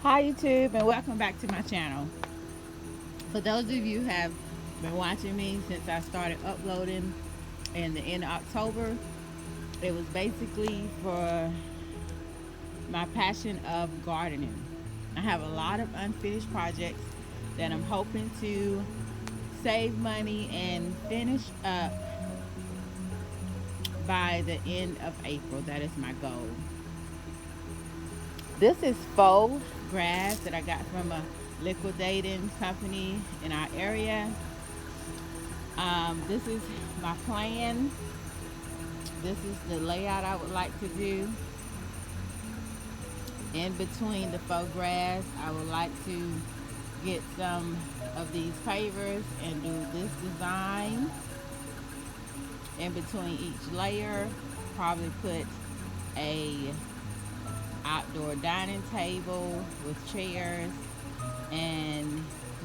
Hi YouTube and welcome back to my channel. For those of you who have been watching me since I started uploading in the end of October, it was basically for my passion of gardening. I have a lot of unfinished projects that I'm hoping to save money and finish up by the end of April. That is my goal. This is faux grass that I got from a liquidating company in our area. This is my plan. This is the layout I would like to do. In between the faux grass, I would like to get some of these pavers and do this design. In between each layer, probably put a outdoor dining table with chairs, and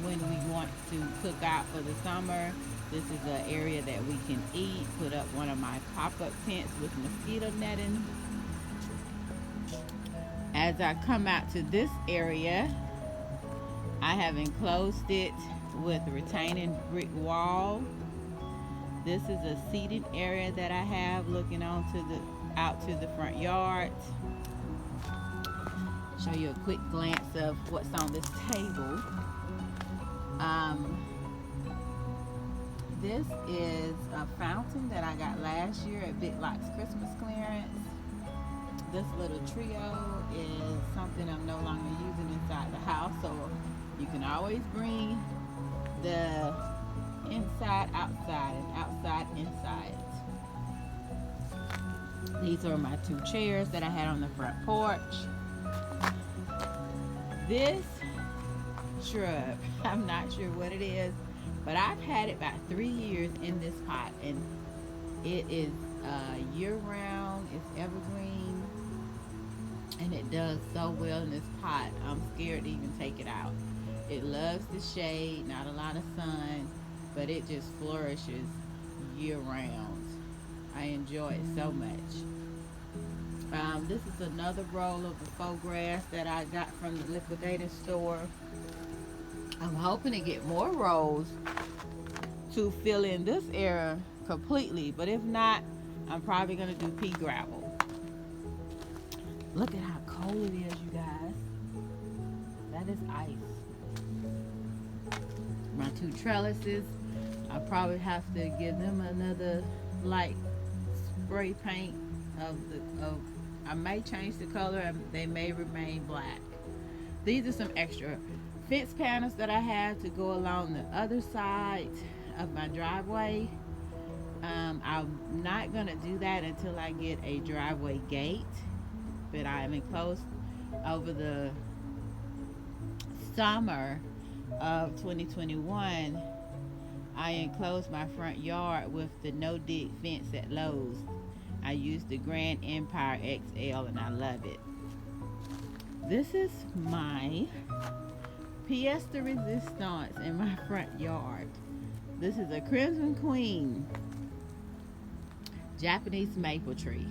when we want to cook out for the summer, this is an area that we can eat. Put up one of my pop-up tents with mosquito netting. As I come out to this area, I have enclosed it with a retaining brick wall. This is a seating area that I have looking out to the front yard. Show you a quick glance of what's on this table. This is a fountain that I got last year at Big Lots Christmas clearance. This little trio is something I'm no longer using inside the house, so you can always bring the inside outside and outside inside. These are my two chairs that I had on the front porch. This shrub, I'm not sure what it is, but I've had it about 3 years in this pot, and it is year-round. It's evergreen, and it does so well in this pot. I'm scared to even take it out. It loves the shade, not a lot of sun, but it just flourishes year-round. I enjoy it so much. This is another roll of the faux grass that I got from the liquidator store. I'm hoping to get more rolls to fill in this area completely, but if not, I'm probably going to do pea gravel. Look at how cold it is, you guys. That is ice. My two trellises, I probably have to give them another light spray paint of I may change the color and they may remain black. These are some extra fence panels that I have to go along the other side of my driveway. I'm not gonna do that until I get a driveway gate, but I am enclosed over the summer of 2021. I enclosed my front yard with the no dig fence at Lowe's. I used the Grand Empire XL and I love it. This is my pièce de resistance in my front yard. This is a Crimson Queen Japanese maple tree.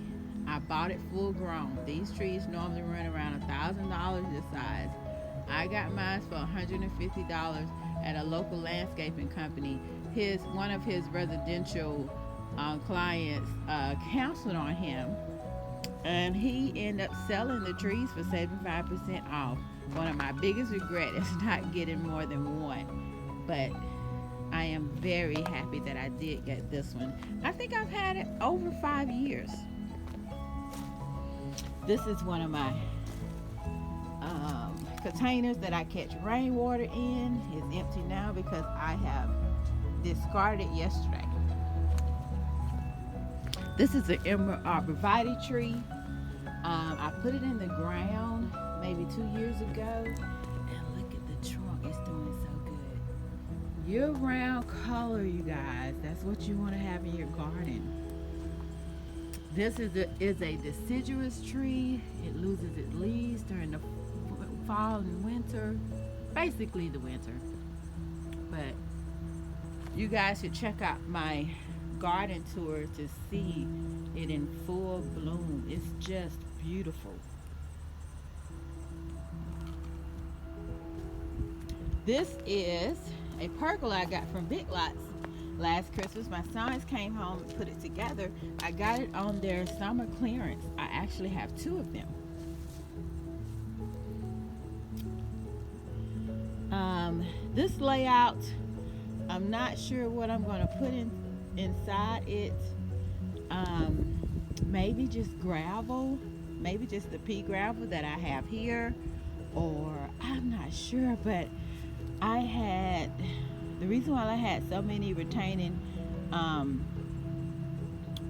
I bought it full grown. These trees normally run around $1,000 this size. I got mine for $150 at a local landscaping company. One of his residential clients counseled on him, and he ended up selling the trees for 75% off. One of my biggest regrets is not getting more than one, but I am very happy that I did get this one. I think I've had it over 5 years. This is one of my containers that I catch rainwater in. It's empty now because I have discarded it yesterday. This is an emerald arborvitae tree. I put it in the ground maybe 2 years ago, and look at the trunk. It's doing so good. Year-round color, you guys. That's what you want to have in your garden. This is a deciduous tree. It loses its leaves during the fall and winter, basically the winter. But you guys should check out my garden tour to see it in full bloom. It's just beautiful. This is a pergola I got from Big Lots last Christmas. My sons came home and put it together. I got it on their summer clearance. I actually have two of them. This layout, I'm not sure what I'm going to put inside it. Maybe just gravel, maybe just the pea gravel that I have here, or I'm not sure. But I had the reason why I had so many retaining um,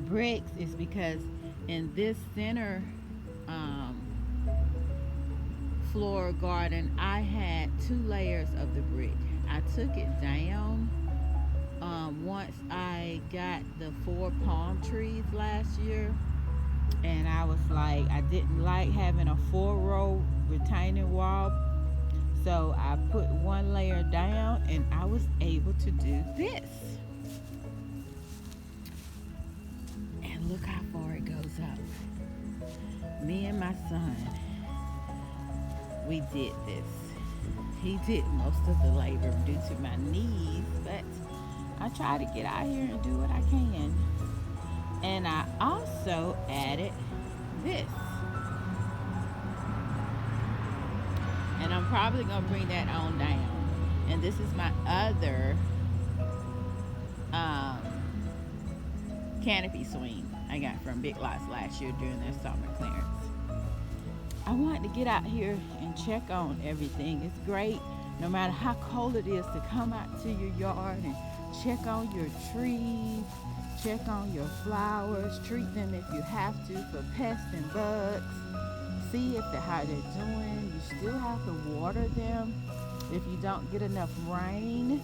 bricks is because in this center um, floor garden, I had two layers of the brick. I took it down once I got the four palm trees last year, and I was like, I didn't like having a four-row retaining wall, so I put one layer down, and I was able to do this. And look how far it goes up. Me and my son, we did this. He did most of the labor due to my knees, but I try to get out here and do what I can. And I also added this. And I'm probably going to bring that on down. And this is my other um, canopy swing I got from Big Lots last year during their summer clearance. I wanted to get out here and check on everything. It's great, no matter how cold it is, to come out to your yard and check on your trees, check on your flowers, treat them if you have to for pests and bugs. See if how they're doing. You still have to water them if you don't get enough rain.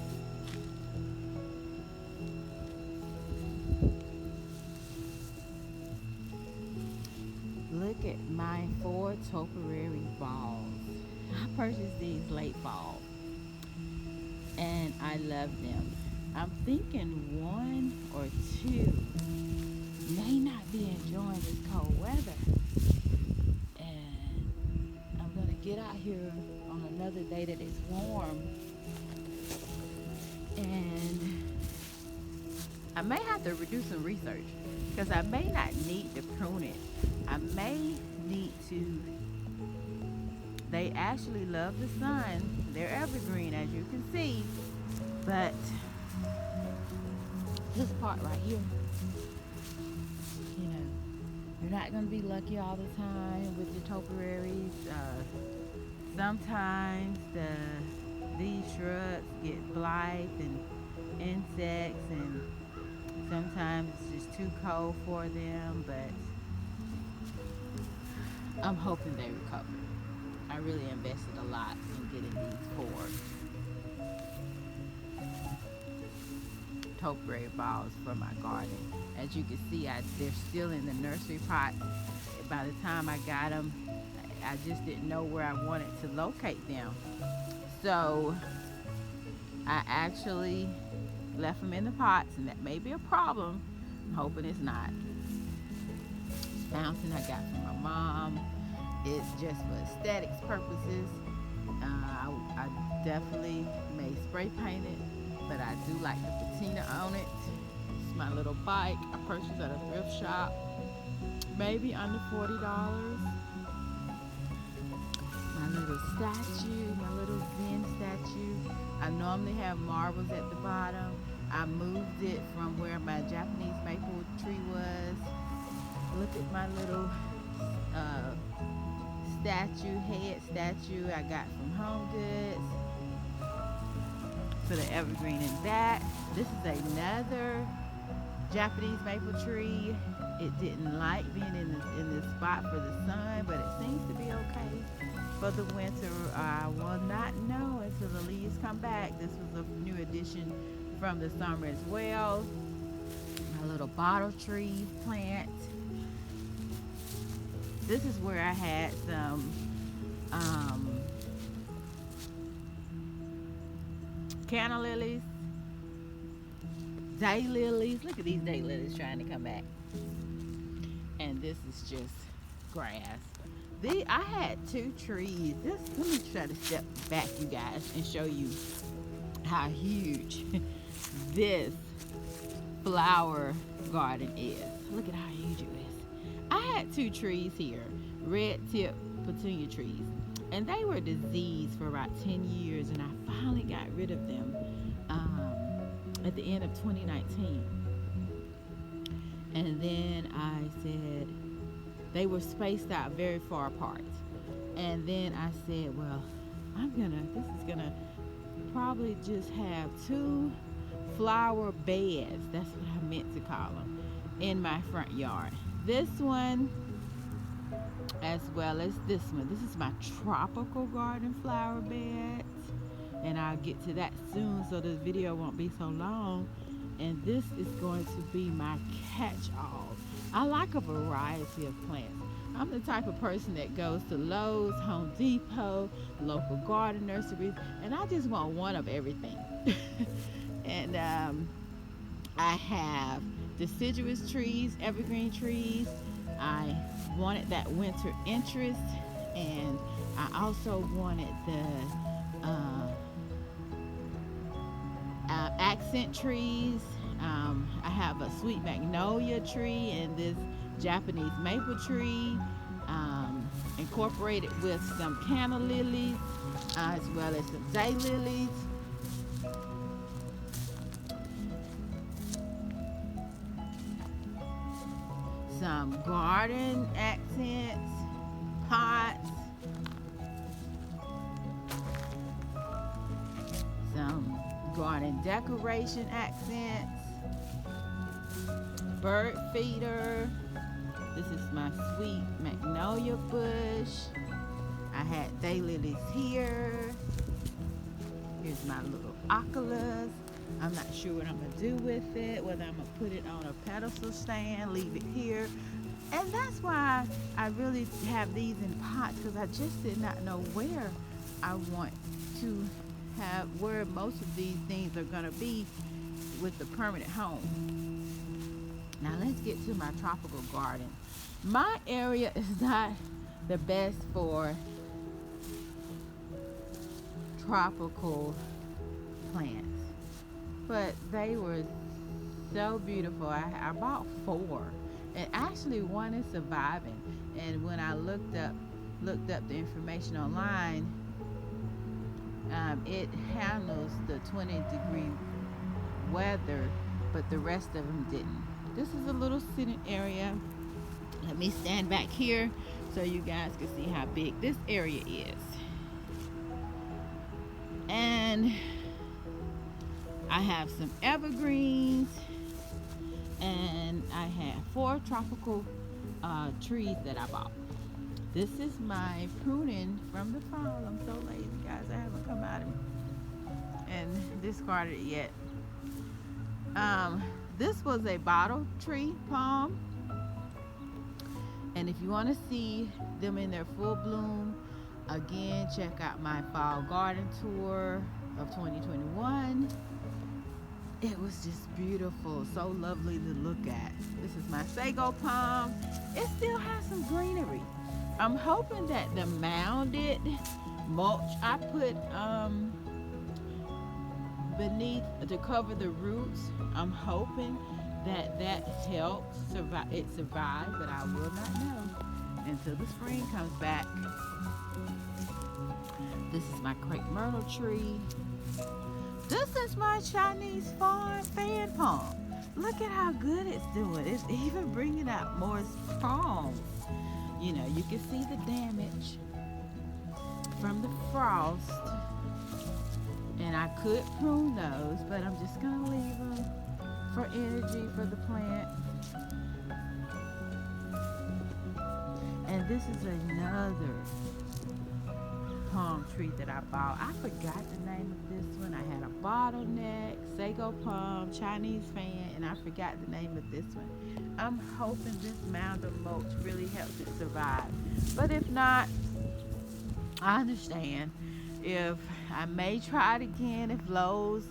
Look at my 4 topiary balls. I purchased these late fall, and I love them. I'm thinking 1 or 2 may not be enjoying this cold weather, and I'm gonna get out here on another day that is warm, and I may have to do some research because I may not need to prune it. I may need to. They actually love the sun. They're evergreen, as you can see, but this part right here, you know, you're not going to be lucky all the time with your topiaries. Sometimes these shrubs get blight and insects, and sometimes it's just too cold for them, but I'm hoping they recover. I really invested a lot in getting these 4 topiary balls for my garden. As you can see, they're still in the nursery pot. By the time I got them, I just didn't know where I wanted to locate them. So I actually left them in the pots, and that may be a problem. I'm hoping it's not. This fountain I got from my mom. It's just for aesthetics purposes. I definitely may spray paint it, but I do like the patina on it. It's my little bike I purchased at a thrift shop, maybe under $40. My little statue, my little Zen statue. I normally have marbles at the bottom. I moved it from where my Japanese maple tree was. Look at my little head statue I got from Home Goods. For the evergreen in that. This is another Japanese maple tree. It didn't like being in this spot for the sun, but it seems to be okay for the winter. I will not know until the leaves come back. This was a new addition from the summer as well. My little bottle tree plant. This is where I had some canna lilies, daylilies. Look at these daylilies trying to come back. And this is just grass. I had two trees. Let me try to step back, you guys, and show you how huge this flower garden is. Look at how huge it is. I had two trees here, red tip petunia trees, and they were diseased for about 10 years, and I finally got rid of them at the end of 2019. And then I said, they were spaced out very far apart. And then I said, well, this is gonna probably just have two flower beds, that's what I meant to call them, in my front yard. This one, as well as this one. This is my tropical garden flower bed, and I'll get to that soon so this video won't be so long. And this is going to be my catch-all. I like a variety of plants. I'm the type of person that goes to Lowe's, Home Depot, local garden nurseries, and I just want one of everything. And I have deciduous trees, evergreen trees. I wanted that winter interest, and I also wanted the accent trees. I have a sweet magnolia tree and this Japanese maple tree, incorporated with some canna lilies, as well as some daylilies. Some garden accents, pots, some garden decoration accents, bird feeder. This is my sweet magnolia bush. I had daylilies here. Here's my little occulus. I'm not sure what I'm gonna do with it, whether I'm gonna put it on a pedestal stand, leave it here. And that's why I really have these in pots, because I just did not know where I want to have, where most of these things are gonna be with the permanent home. Now let's get to my tropical garden. My area is not the best for tropical plants, but they were so beautiful. I bought 4, and actually one is surviving. And when I looked up the information online, it handles the 20-degree weather, but the rest of them didn't. This is a little sitting area. Let me stand back here so you guys can see how big this area is. And I have some evergreens, and I have 4 tropical trees that I bought. This is my pruning from the fall. I'm so lazy, guys. I haven't come out and discarded it yet. This was a bottle tree palm, and if you want to see them in their full bloom, again, check out my fall garden tour of 2021. It was just beautiful, so lovely to look at. This is my sago palm. It still has some greenery. I'm hoping that the mounded mulch I put beneath to cover the roots, I'm hoping that helps it survive, but I will not know until the spring comes back. This is my crepe myrtle tree. This is my Chinese farm fan palm. Look at how good it's doing. It's even bringing out more palms. You know, you can see the damage from the frost. And I could prune those, but I'm just going to leave them for energy for the plant. And this is another palm tree that I bought. I forgot the name of this one. I had a bottleneck, sago palm, Chinese fan, and I forgot the name of this one. I'm hoping this mound of mulch really helps it survive. But if not, I understand. If I may try it again if Lowe's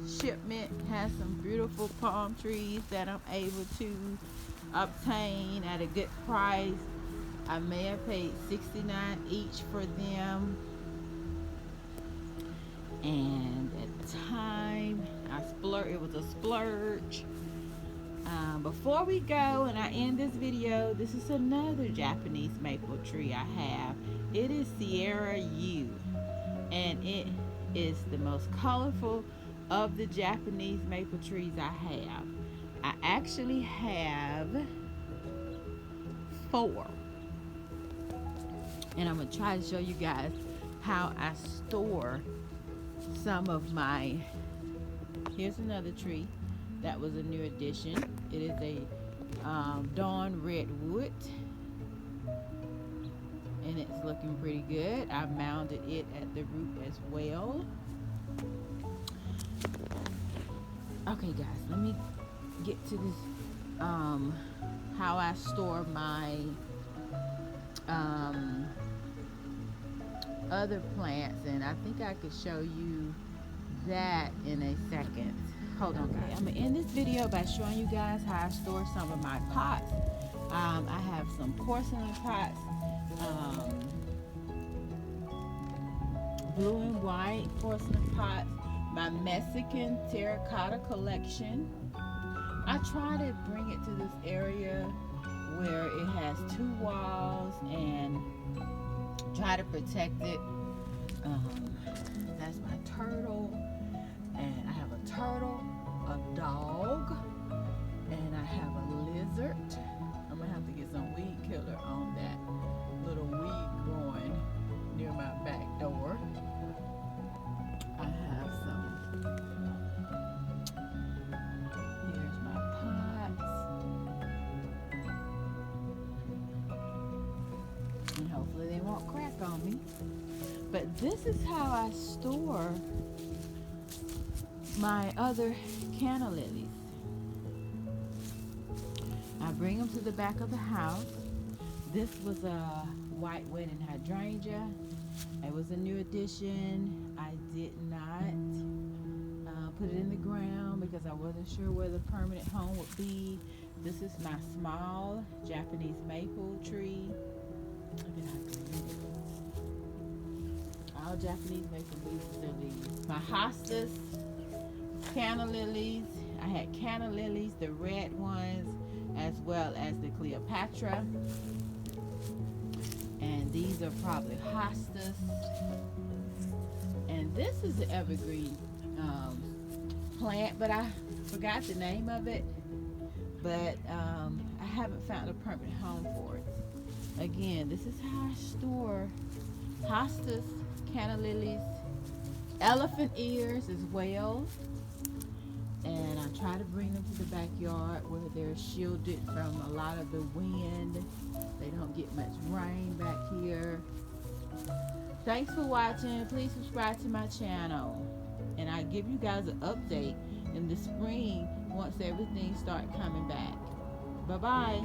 shipment has some beautiful palm trees that I'm able to obtain at a good price. I may have paid $69 each for them. And at the time, it was a splurge. Before we go and I end this video, this is another Japanese maple tree I have. It is Sierra U, and it is the most colorful of the Japanese maple trees I have. I actually have 4, and I'm going to try to show you guys how I store some of my. Here's another tree that was a new addition. It is a Dawn Redwood, and it's looking pretty good. I mounted it at the root as well. Okay guys, let me get to this how I store my other plants, and I think I could show you that in a second. Hold on guys. I'm gonna end this video by showing you guys how I store some of my pots. I have some porcelain pots, blue and white porcelain pots, my Mexican terracotta collection. I try to bring it to this area where it has 2 walls and try to protect it. That's my turtle, and I have a turtle, a dog, and I have a lizard. I'm gonna have to get some weed killer on that little weed growing near my back door. I have some, here's my pots, and hopefully they won't crack on me. But this is how I store my other canna lilies. I bring them to the back of the house. This was a white wedding hydrangea. It was a new addition. I did not put it in the ground because I wasn't sure where the permanent home would be. This is my small Japanese maple tree. Look at how green it is. All Japanese maple lilies. My hostas, canna lilies. I had canna lilies, the red ones, as well as the Cleopatra. And these are probably hostas. And this is the evergreen plant, but I forgot the name of it. But I haven't found a permanent home for it. Again, this is how I store hostas, canna lilies, elephant ears as well. And I try to bring them to the backyard where they're shielded from a lot of the wind. They don't get much rain back here. Thanks for watching. Please subscribe to my channel. And I give you guys an update in the spring once everything starts coming back. Bye-bye.